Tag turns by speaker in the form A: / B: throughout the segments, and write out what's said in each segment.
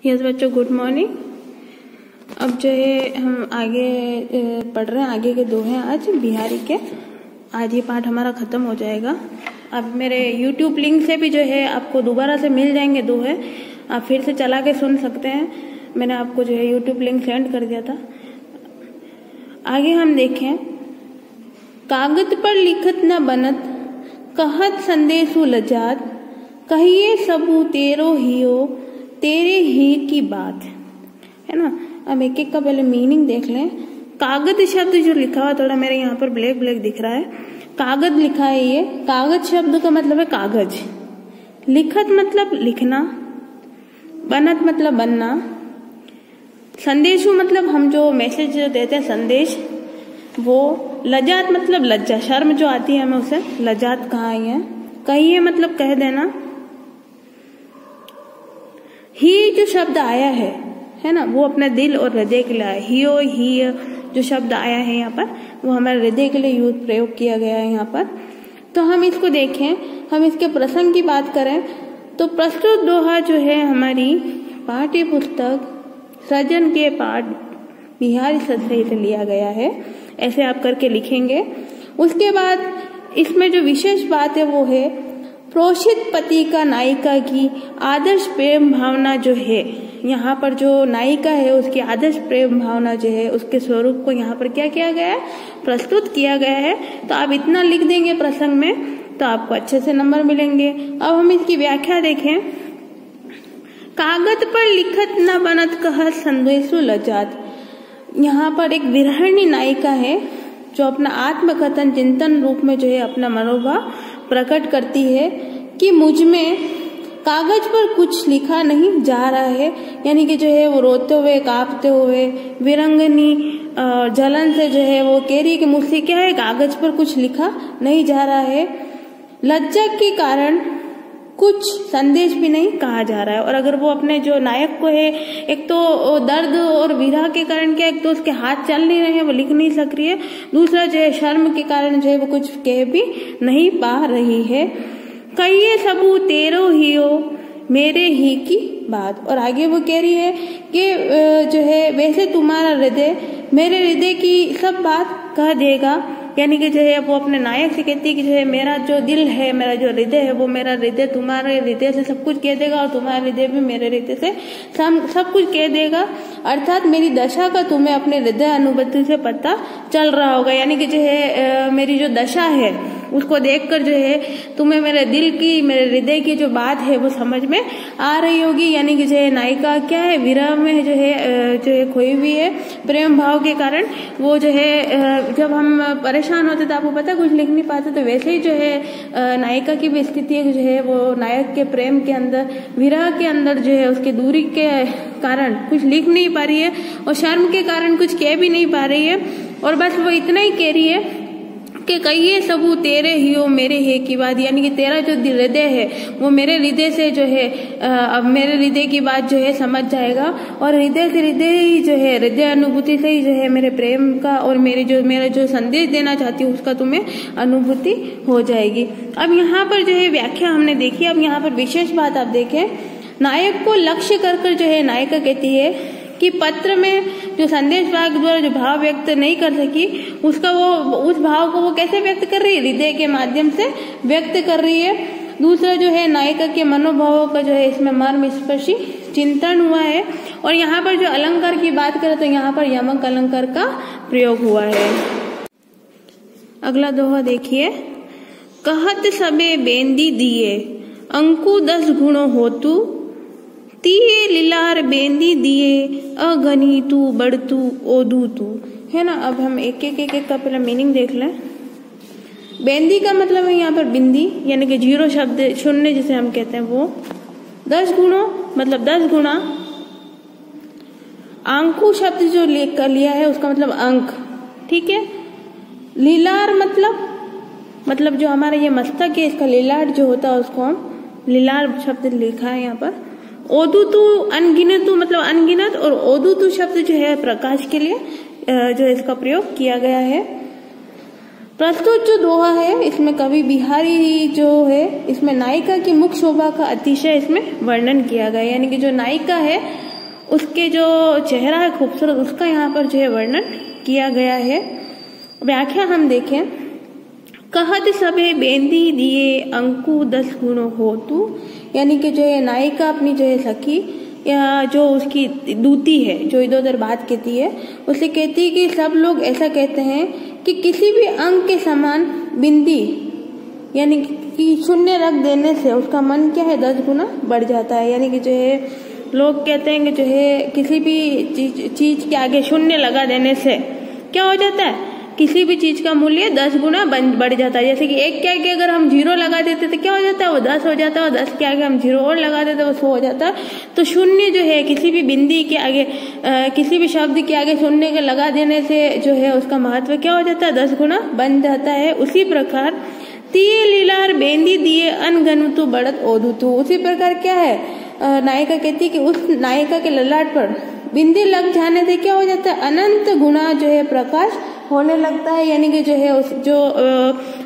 A: Yes बच्चों, good morning. अब जो है हम आगे पढ़ रहे हैं, आगे के दो हैं आज बिहारी के। आज ये पाठ हमारा खत्म हो जाएगा। अब मेरे YouTube लिंक से भी जो है आपको दोबारा से मिल जाएंगे, दो है, आप फिर से चला के सुन सकते हैं। मैंने आपको जो है YouTube लिंक सेंड कर दिया था। आगे हम देखें, कागज पर लिखत न बनत, कहत संदेशु लजात, कहिए सबू तेरो हियो, तेरे ही की बात, है ना। अब एक एक का पहले मीनिंग देख लें। कागज शब्द जो लिखा हुआ, थोड़ा मेरे यहाँ पर ब्लैक ब्लैक दिख रहा है, कागज लिखा है ये। कागज शब्द का मतलब है कागज, लिखत मतलब लिखना, बनत मतलब बनना, संदेशु मतलब हम जो मैसेज देते हैं संदेश वो, लजात मतलब लज्जा, शर्म जो आती है हमें उसे लजात कहा है। कहिए मतलब कह देना। ही जो शब्द आया है ना, वो अपने दिल और हृदय के लिए आया। हियो ही जो शब्द आया है यहाँ पर, वो हमारे हृदय के लिए प्रयोग किया गया है यहाँ पर। तो हम इसको देखें, हम इसके प्रसंग की बात करें तो प्रस्तुत दोहा जो है हमारी पाठ्य पुस्तक सृजन के पाठ बिहारी सदस्य से लिया गया है। ऐसे आप करके लिखेंगे। उसके बाद इसमें जो विशेष बात है वो है प्रोषित पति का नायिका की आदर्श प्रेम भावना जो है। यहाँ पर जो नायिका है उसकी आदर्श प्रेम भावना जो है, उसके स्वरूप को यहाँ पर क्या किया गया है, प्रस्तुत किया गया है। तो आप इतना लिख देंगे प्रसंग में तो आपको अच्छे से नंबर मिलेंगे। अब हम इसकी व्याख्या देखें। कागज पर लिखत न बनत, कहत संदेशु लजात। यहाँ पर एक विरहिणी नायिका है जो अपना आत्मकथन चिंतन रूप में जो है अपना मनोभाव प्रकट करती है कि मुझ में कागज पर कुछ लिखा नहीं जा रहा है। यानी कि जो है वो रोते हुए कांपते हुए विरंगनी जलन से जो है वो कह रही है कि मुझसे क्या है, कागज पर कुछ लिखा नहीं जा रहा है। लज्जा के कारण कुछ संदेश भी नहीं कहा जा रहा है। और अगर वो अपने जो नायक को है, एक तो दर्द और विरह के कारण क्या, एक तो उसके हाथ चल नहीं रहे हैं, वो लिख नहीं सक रही है, दूसरा जो है शर्म के कारण जो है वो कुछ कह भी नहीं पा रही है। कहिए सबू तेरो हियो, मेरे ही की बात। और आगे वो कह रही है कि जो है वैसे तुम्हारा हृदय मेरे हृदय की सब बात कह देगा। यानी कि जो है वो अपने नायक से कहती है कि जो है मेरा जो दिल है, मेरा जो हृदय है, वो मेरा हृदय तुम्हारे हृदय से सब कुछ कह देगा और तुम्हारा हृदय भी मेरे हृदय से सब कुछ कह देगा। अर्थात मेरी दशा का तुम्हें अपने हृदय अनुभूति से पता चल रहा होगा। यानी कि जो है मेरी जो दशा है उसको देखकर जो है तुम्हें मेरे दिल की, मेरे हृदय की जो बात है वो समझ में आ रही होगी। यानी कि जो है नायिका क्या है, विरह में जो है खोई हुई है प्रेम भाव के कारण। वो जो है जब हम परेशान होते तो आपको पता कुछ लिख नहीं पाते, तो वैसे ही जो है नायिका की भी स्थिति है, जो है वो नायक के प्रेम के अंदर, विरह के अंदर जो है उसके दूरी के कारण कुछ लिख नहीं पा रही है और शर्म के कारण कुछ कह भी नहीं पा रही है। और बस वो इतना ही कह रही है कि कहिए सबू तेरे ही हो, मेरे है की बात। यानी कि तेरा जो हृदय है वो मेरे हृदय से जो है अब मेरे हृदय की बात जो है समझ जाएगा और हृदय से हृदय ही जो है, हृदय अनुभूति से ही जो है मेरे प्रेम का और मेरा जो संदेश देना चाहती हूँ उसका तुम्हें अनुभूति हो जाएगी। अब यहाँ पर जो है व्याख्या हमने देखी। अब यहाँ पर विशेष बात आप देखें, नायक को लक्ष्य कर जो है नायिका कहती है कि पत्र में जो संदेश वाहक द्वारा जो भाव व्यक्त नहीं कर सकी उसका वो, उस भाव को वो कैसे व्यक्त कर रही है, हृदय के माध्यम से व्यक्त कर रही है। दूसरा जो है नायिका के मनोभावों का जो है इसमें मर्म स्पर्शी चिंतन हुआ है। और यहाँ पर जो अलंकार की बात करें तो यहाँ पर यमक अलंकार का प्रयोग हुआ है। अगला दोहा देखिए। कहत सबे बेंदी दिए, अंकु 10 गुणो होतु, तिये लीलार बेंदी दिए, अगनी तू बढ़तू ओदू तू, है ना। अब हम एक एक का पहले मीनिंग देख लें। बेंदी का मतलब है यहाँ पर बिंदी, यानी कि 0 शब्द, शून्य जिसे हम कहते हैं वो। 10 गुणों मतलब 10 गुणा। आंकु शब्द जो लिया है उसका मतलब अंक, ठीक है। लीलार मतलब जो हमारा ये मस्तक है, इसका लीलार जो होता है उसको हम लीलार शब्द लिखा है यहाँ पर। ओदुतु अनगिनतु मतलब अनगिनत, और ओदुतु शब्द जो है प्रकाश के लिए जो इसका प्रयोग किया गया है। प्रस्तुत जो दोहा है इसमें कवि बिहारी जो है इसमें नायिका की मुख शोभा का अतिशय इसमें वर्णन किया गया। यानी कि जो नायिका है उसके जो चेहरा है खूबसूरत, उसका यहाँ पर जो है वर्णन किया गया है। व्याख्या हम देखें, कहत सबे बेंदी दिए अंकु 10 गुण हो तू, यानी कि जो है नायिका अपनी जो है सखी या जो उसकी दूती है जो इधर उधर बात कहती है, उसे कहती है कि सब लोग ऐसा कहते हैं कि किसी भी अंक के समान बिंदी यानी कि शून्य रख देने से उसका मन क्या है 10 गुना बढ़ जाता है। यानी कि जो है लोग कहते हैं कि जो है किसी भी चीज के आगे शून्य लगा देने से क्या हो जाता है, किसी भी चीज का मूल्य 10 गुना बढ़ जाता है। जैसे कि 1 के आगे अगर हम 0 लगा देते तो क्या हो जाता है, वो 10 हो जाता है, और 10 के आगे हम 0 और लगा देते वो 100 हो जाता है। तो शून्य जो है किसी भी बिंदी के आगे किसी भी शब्द के आगे शून्य के लगा देने से जो है उसका महत्व क्या हो जाता है, 10 गुना बन जाता है। उसी प्रकार तिये लीलार बेंदी दिए अनगनतु बढ़त ओदुतु, उसी प्रकार क्या है नायिका कहती है कि उस नायिका के ललाट पर बिंदी लग जाने से क्या हो जाता है, अनंत गुना जो है प्रकाश होने लगता है। यानी कि जो है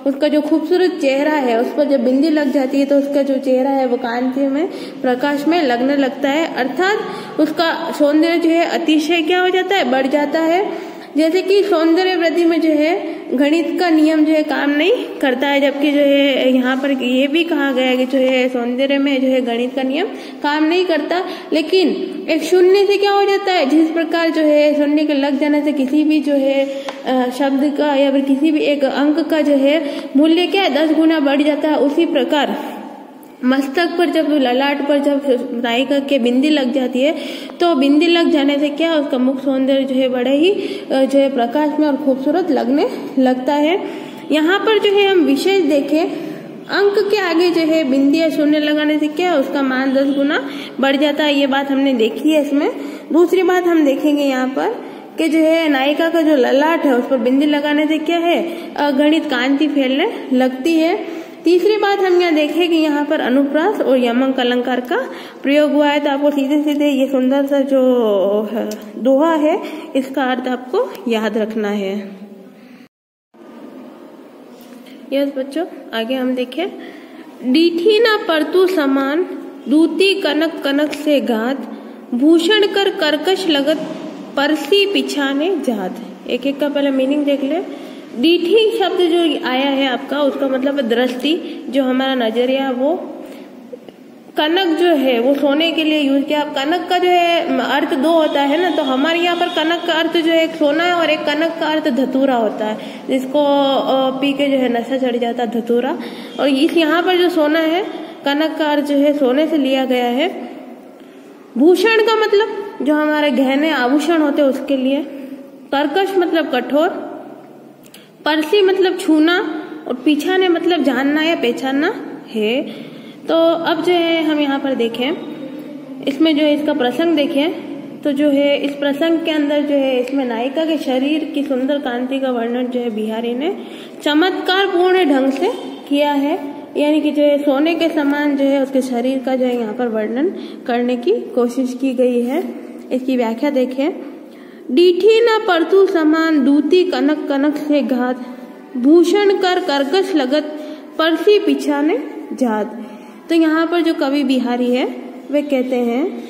A: उसका जो खूबसूरत चेहरा है उस पर जब बिंदी लग जाती है तो उसका जो चेहरा है वो कांति में प्रकाश में लगने लगता है, अर्थात उसका सौंदर्य जो है अतिशय क्या हो जाता है, बढ़ जाता है। जैसे कि सौंदर्य वृद्धि में जो है गणित का नियम जो है काम नहीं करता है, जबकि जो है यहाँ पर ये भी कहा गया है कि जो है सौंदर्य में जो है गणित का नियम काम नहीं करता, लेकिन एक शून्य से क्या हो जाता है, जिस प्रकार जो है शून्य के लग जाने से किसी भी जो है शब्द का या फिर किसी भी एक अंक का जो है मूल्य क्या है 10 गुना बढ़ जाता है। उसी प्रकार मस्तक पर जब ललाट पर जब नायिका के बिंदी लग जाती है तो बिंदी लग जाने से क्या उसका मुख सौंदर्य जो है बड़े ही जो है प्रकाश में और खूबसूरत लगने लगता है। यहाँ पर जो है हम विशेष देखें, अंक के आगे जो है बिंदी या शून्य लगाने से क्या उसका मान 10 गुना बढ़ जाता है। ये बात हमने देखी है इसमें। दूसरी बात हम देखेंगे यहाँ पर कि जो है नायिका का जो ललाट है उस पर बिंदी लगाने से क्या है अगणित कांति फैलने लगती है। तीसरी बात हम यहाँ देखें कि यहाँ पर अनुप्रास और यमक अलंकार का प्रयोग हुआ है, तो आपको सीधे सीधे ये सुंदर सा जो दोहा है इसका अर्थ आपको याद रखना है। यस बच्चों, आगे हम देखें, डीठी न परतु समान दूती कनक कनक से घात, भूषण कर कर्कश लगत परसी पिछाने जात। एक एक का पहले मीनिंग देख ले। डीठी शब्द जो आया है आपका उसका मतलब है दृष्टि, जो हमारा नजरिया, वो कनक जो है वो सोने के लिए यूज किया। कनक का जो है अर्थ 2 होता है ना, तो हमारे यहाँ पर कनक का अर्थ जो है एक सोना है और एक कनक का अर्थ धतूरा होता है, जिसको पी के जो है नशा चढ़ जाता है, धतूरा। और इस यहाँ पर जो सोना है कनक का अर्थ जो है सोने से लिया गया है। भूषण का मतलब जो हमारे गहने आभूषण होते हैं उसके लिए। कर्कश मतलब कठोर, परसी मतलब छूना, और पीछाने मतलब जानना या पहचानना है। तो अब जो है हम यहाँ पर देखें, इसमें जो है इसका प्रसंग देखें तो जो है इस प्रसंग के अंदर जो है इसमें नायिका के शरीर की सुंदर कांति का वर्णन जो है बिहारी ने चमत्कार पूर्ण ढंग से किया है। यानी कि जो है सोने के समान जो है उसके शरीर का जो है यहाँ पर वर्णन करने की कोशिश की गई है। इसकी व्याख्या देखें, डीठी न परतु समान दूती कनक कनक से घात, भूषण कर कर्कश लगत परसी पिछाने जात। तो यहाँ पर जो कवि बिहारी है वे कहते हैं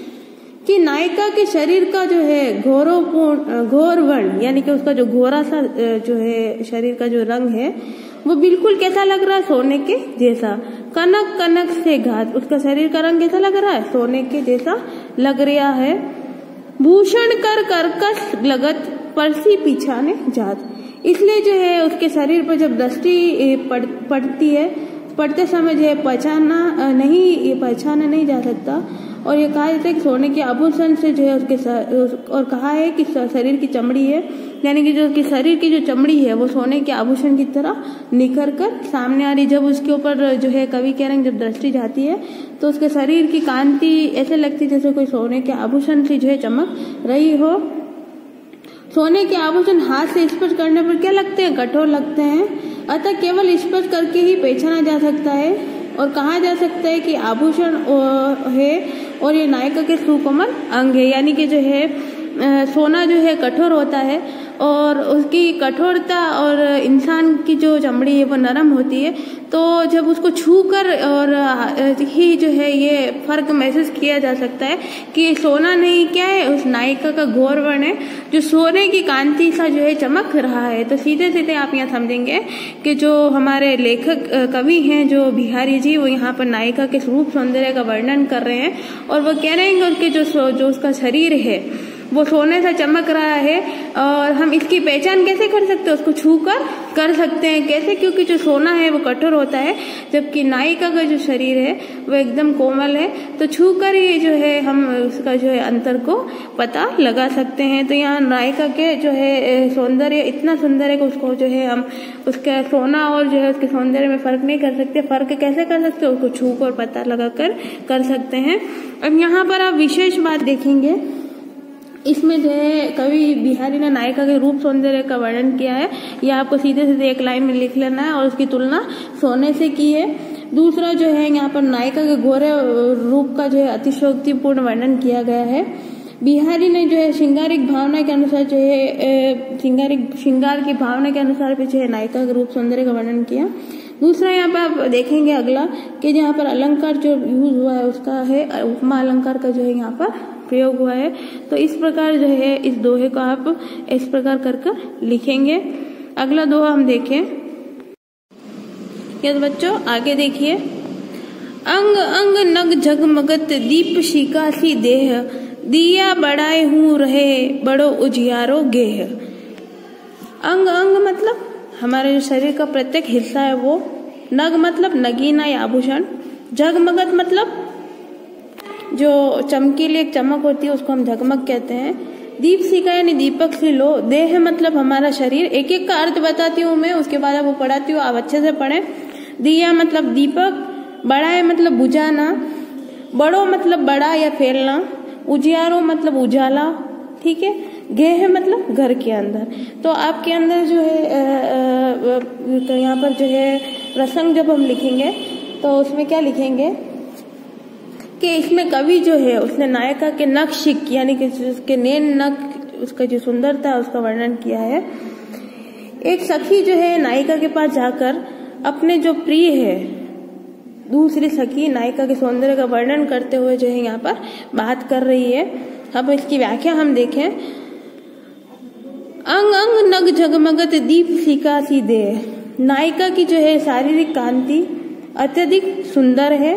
A: कि नायिका के शरीर का जो है घोर वर्ण, यानी कि उसका जो घोरा सा जो है शरीर का जो रंग है वो बिल्कुल कैसा लग रहा है, सोने के जैसा। कनक कनक से घात, उसका शरीर का रंग कैसा लग रहा है, सोने के जैसा लग रहा है। भूषण कर कर्कश लगत परसी पिछाने जात, इसलिए जो है उसके शरीर पर जब दृष्टि पड़ती है, पढ़ते समय जो है पहचाना नहीं जा सकता। और ये कहा जाता है कि सोने के आभूषण से जो है उसके और कहा है कि शरीर की चमड़ी है, यानी कि जो उसके शरीर की जो चमड़ी है वो सोने के आभूषण की तरह निखर कर सामने आ रही। जब उसके ऊपर जो है कवि कह रहे हैं जब दृष्टि जाती है तो उसके शरीर की कांति ऐसे लगती जैसे कोई सोने के आभूषण से जो है चमक रही हो। सोने के आभूषण हाथ से स्पर्श करने पर क्या लगते हैं, कठोर लगते हैं, अतः केवल स्पर्श करके ही पहचाना जा सकता है और कहा जा सकता है कि आभूषण है और ये नायिका के सुकोमल अंग है। यानी कि जो है सोना जो है कठोर होता है और उसकी कठोरता और इंसान की जो चमड़ी है वो नरम होती है, तो जब उसको छूकर और ही जो है ये फर्क महसूस किया जा सकता है कि सोना नहीं क्या है, उस नायिका का घोर वर्ण है जो सोने की कांति सा जो है चमक रहा है। तो सीधे सीधे आप यहाँ समझेंगे कि जो हमारे लेखक कवि हैं जो बिहारी जी, वो यहाँ पर नायिका के रूप सौंदर्य का वर्णन कर रहे हैं और वो कह रहे हैं कि उनके जो उसका शरीर है वो सोने सा चमक रहा है। और हम इसकी पहचान कैसे कर सकते हैं, उसको छू कर सकते हैं। कैसे? क्योंकि जो सोना है वो कठोर होता है, जबकि नायिका का जो शरीर है वो एकदम कोमल है। तो छू कर ही जो है हम उसका जो है अंतर को पता लगा सकते हैं। तो यहाँ नायिका के जो है सौंदर्य इतना सुंदर है कि उसको जो है हम उसका सोना और जो है उसके सौंदर्य में फर्क नहीं कर सकते। फर्क कैसे कर सकते, उसको छू कर पता लगा कर सकते हैं। अब यहाँ पर आप विशेष बात देखेंगे, इसमें जो है कवि बिहारी ने नायिका के रूप सौंदर्य का वर्णन किया है। यह आपको सीधे सीधे एक लाइन में लिख लेना है और उसकी तुलना सोने से की है। दूसरा जो है यहाँ पर नायिका के गोरे रूप का जो है अतिशयोक्तिपूर्ण वर्णन किया गया है। बिहारी ने जो है श्रृंगारिक भावना के अनुसार जो है श्रृंगार की भावना के अनुसार भी जो है नायिका के रूप सौंदर्य का वर्णन किया। दूसरा यहाँ पे आप देखेंगे अगला कि जहाँ पर अलंकार जो यूज हुआ है उसका है उपमा अलंकार का जो है यहाँ पर प्रयोग हुआ है। तो इस प्रकार जो है इस दोहे को आप इस प्रकार कर लिखेंगे। अगला दोहा हम देखें। यस बच्चों, आगे देखिए। अंग अंग नग झगमगत दीप शिका सी देह, दिया बढ़ाए हूँ रहे बड़ो उजियारो गेह। अंग अंग मतलब हमारे जो शरीर का प्रत्येक हिस्सा है वो। नग मतलब नगीना या आभूषण। झगमगत मतलब जो चमकीली एक चमक होती है उसको हम झगमग कहते हैं। दीप शिखा यानी दीपक सी लो। देह मतलब हमारा शरीर। एक एक का अर्थ बताती हूँ मैं, उसके बाद आपको पढ़ाती हूँ, आप अच्छे से पढ़ें। दिया मतलब दीपक। बड़ा मतलब बुझाना। बड़ो मतलब बड़ा या फैलना। उजियारो मतलब उजाला। ठीक है। गेह मतलब घर के अंदर। तो आपके अंदर जो है तो यहाँ पर जो है प्रसंग जब हम लिखेंगे तो उसमें क्या लिखेंगे कि इसमें कवि जो है उसने नायिका के नक्शिक यानी कि उसके नैन नक उसका जो सुंदरता है उसका वर्णन किया है। एक सखी जो है नायिका के पास जाकर अपने जो प्रिय है दूसरी सखी नायिका के सौंदर्य का वर्णन करते हुए जो है यहाँ पर बात कर रही है। अब इसकी व्याख्या हम देखें। अंग अंग नग झगमगत दीप शिखा सी देह। नायिका की जो है शारीरिक कांति अत्यधिक सुंदर है।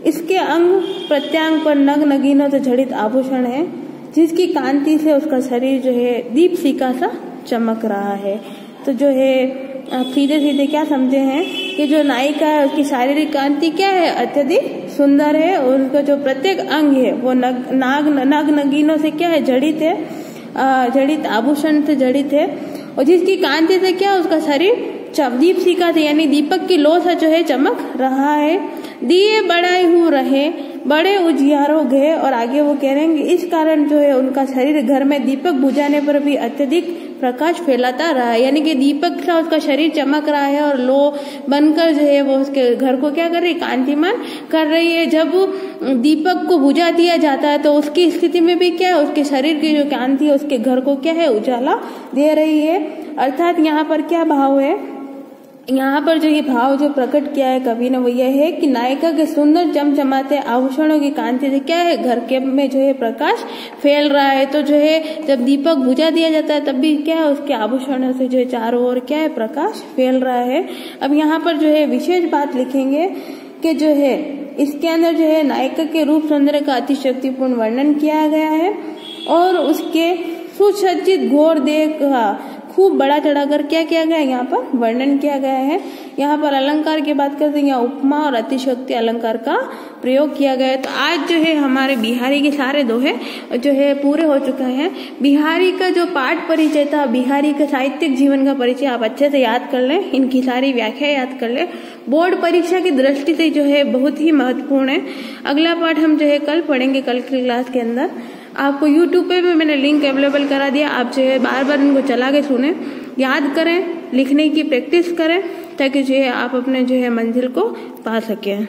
A: इसके अंग प्रत्यांग पर नग नगीनों से जड़ित आभूषण है, जिसकी कांति से उसका शरीर जो है दीप शिखा सा चमक रहा है। तो जो है आप सीधे सीधे क्या समझे हैं कि जो नायिका है उसकी शारीरिक कांति क्या है, अत्यधिक सुंदर है और उसका जो प्रत्येक अंग है वो नग नगीनों से क्या है, जड़ित है, जड़ित आभूषण से जड़ित है और जिसकी कांति से क्या उसका शरीर दीप शिखा से यानी दीपक की लो सा जो है चमक रहा है। दिए बढ़ाए हूँ रहे बड़े उजियारो गए। और आगे वो कह रहे हैं कि इस कारण जो है उनका शरीर घर में दीपक बुझाने पर भी अत्यधिक प्रकाश फैलाता रहा है। यानी कि दीपक सा उसका शरीर चमक रहा है और लो बनकर जो है वो उसके घर को क्या कर रही है, कांतिमान कर रही है। जब दीपक को बुझा दिया जाता है तो उसकी स्थिति में भी क्या है, उसके शरीर की जो कांति है उसके घर को क्या है, उजाला दे रही है। अर्थात यहाँ पर क्या भाव है, यहाँ पर जो ये भाव जो प्रकट किया है कवि ने वो यह है कि नायिका के सुंदर चमचमाते आभूषणों की कांति से क्या है, घर के में जो है प्रकाश फैल रहा है। तो जो है जब दीपक बुझा दिया जाता है तब भी क्या है, उसके आभूषणों से जो है चारों ओर क्या है, प्रकाश फैल रहा है। अब यहाँ पर जो है विशेष बात लिखेंगे कि जो है इसके अंदर जो है नायिका के रूप सौंदर्य का अतिशयोक्तिपूर्ण वर्णन किया गया है और उसके सुसज्जित घोर देह का खूब बड़ा चढ़ाकर क्या किया गया है, यहाँ पर वर्णन किया गया है। यहाँ पर अलंकार की बात करते हैं, यहाँ उपमा और अतिशयोक्ति अलंकार का प्रयोग किया गया है। तो आज जो है हमारे बिहारी के सारे दोहे जो है पूरे हो चुके हैं। बिहारी का जो पाठ परिचय था, बिहारी का साहित्यिक जीवन का परिचय आप अच्छे से याद कर लें, इनकी सारी व्याख्या याद कर लें। बोर्ड परीक्षा की दृष्टि से जो है बहुत ही महत्वपूर्ण है। अगला पाठ हम जो है कल पढ़ेंगे, कल की क्लास के अंदर। आपको YouTube पे भी मैंने लिंक अवेलेबल करा दिया, आप जो है बार बार इनको चला के सुने, याद करें, लिखने की प्रैक्टिस करें ताकि जो है आप अपने जो है मंजिल को पा सकें।